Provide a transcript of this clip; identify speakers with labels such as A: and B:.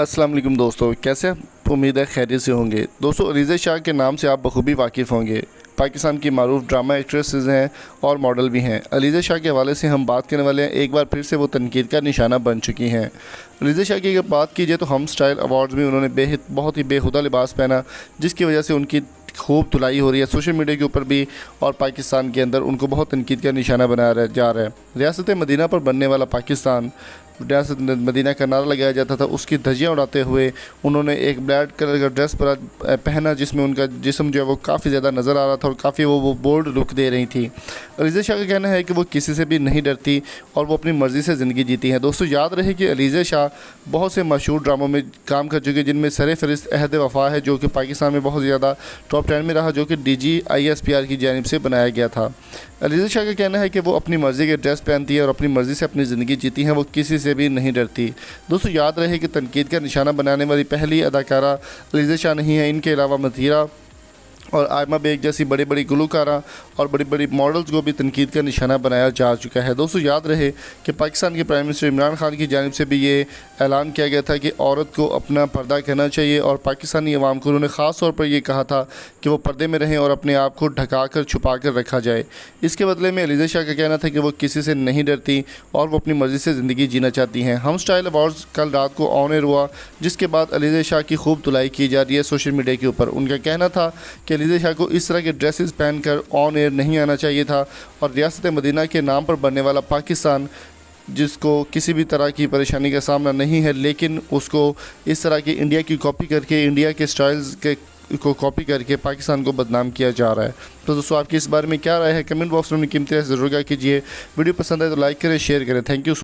A: अस्सलाम वालेकुम दोस्तों, कैसे आप? उम्मीद है खैरियत से होंगे। दोस्तों, अलीज़ा शाह के नाम से आप बखूबी वाकिफ़ होंगे। पाकिस्तान की मारूफ ड्रामा एक्ट्रेसेस हैं और मॉडल भी हैं। अलीज़ा शाह के हवाले से हम बात करने वाले हैं। एक बार फिर से वो तनकीद का निशाना बन चुकी हैं। अलीज़ा शाह की अगर बात की जाए तो हम स्टाइल अवार्ड्स में उन्होंने बहुत ही बेहुदा लिबास पहना, जिसकी वजह से उनकी खूब धुलाई हो रही है सोशल मीडिया के ऊपर भी, और पाकिस्तान के अंदर उनको बहुत तनकीद का निशाना बनाया जा रहा है। रियासत मदीना पर बनने वाला पाकिस्तान, रियासत मदीना का नारा लगाया जाता था, उसकी धज्जियाँ उड़ाते हुए उन्होंने एक ब्लैक कलर का ड्रेस पहना, जिसमें उनका जिस्म जो है वो काफ़ी ज़्यादा नज़र आ रहा था और काफ़ी वो बोल्ड लुक दे रही थी। अलीज़ा शाह का कहना है कि वो किसी से भी नहीं डरती और वो अपनी मर्ज़ी से ज़िंदगी जीती हैं। दोस्तों, याद रहे कि अलीज़ा शाह बहुत से मशहूर ड्रामों में काम कर चुके, जिनमें सरफ़हरिस्त अहद वफ़ा है, जो कि पाकिस्तान में बहुत ज़्यादा टॉप 10 में रहा, जो कि DGISPR की जानिब से बनाया गया था। अलीज़ा शाह का कहना है कि वो अपनी मर्ज़ी के ड्रेस पहनती है और अपनी मर्ज़ी से अपनी ज़िंदगी जीती हैं, वो किसी से भी नहीं डरती। दोस्तों, याद रहे कि तनकीद का निशाना बनाने वाली पहली अदाकारा अलीज़ा शाह नहीं है। इनके अलावा मतीरा और आयमा बेग जैसी बड़ी बड़ी गुलकारा और बड़ी बड़ी मॉडल्स को भी तनकीद का निशाना बनाया जा चुका है। दोस्तों, याद रहे कि पाकिस्तान के प्राइम मिनिस्टर इमरान खान की जानिब से भी ये ऐलान किया गया था कि औरत को अपना पर्दा करना चाहिए, और पाकिस्तानी अवाम को उन्होंने ख़ास तौर पर यह कहा था कि वो पर्दे में रहें और अपने आप को ढका कर छुपा कर रखा जाए। इसके बदले में अलीज़ा शाह का कहना था कि वो किसी से नहीं डरती और वो अपनी मर्ज़ी से ज़िंदगी जीना चाहती हैं। हम स्टाइल अवार्ड्स कल रात को ऑन एयर हुआ, जिसके बाद अलीज़ा शाह की खूब धुलाई की जा रही है सोशल मीडिया के ऊपर। उनका कहना था कि अलीज़ा शाह को इस तरह के ड्रेसेस पहनकर ऑन एयर नहीं आना चाहिए था, और रियासत मदीना के नाम पर बनने वाला पाकिस्तान, जिसको किसी भी तरह की परेशानी का सामना नहीं है, लेकिन उसको इस तरह की इंडिया की कॉपी करके, इंडिया के स्टाइल्स को कॉपी करके पाकिस्तान को बदनाम किया जा रहा है। तो दोस्तों, आपकी इस बारे में क्या राय है? कमेंट बॉक्स में कीमती राय ज़रूर कीजिए। वीडियो पसंद आए तो लाइक करें, शेयर करें। Thank you.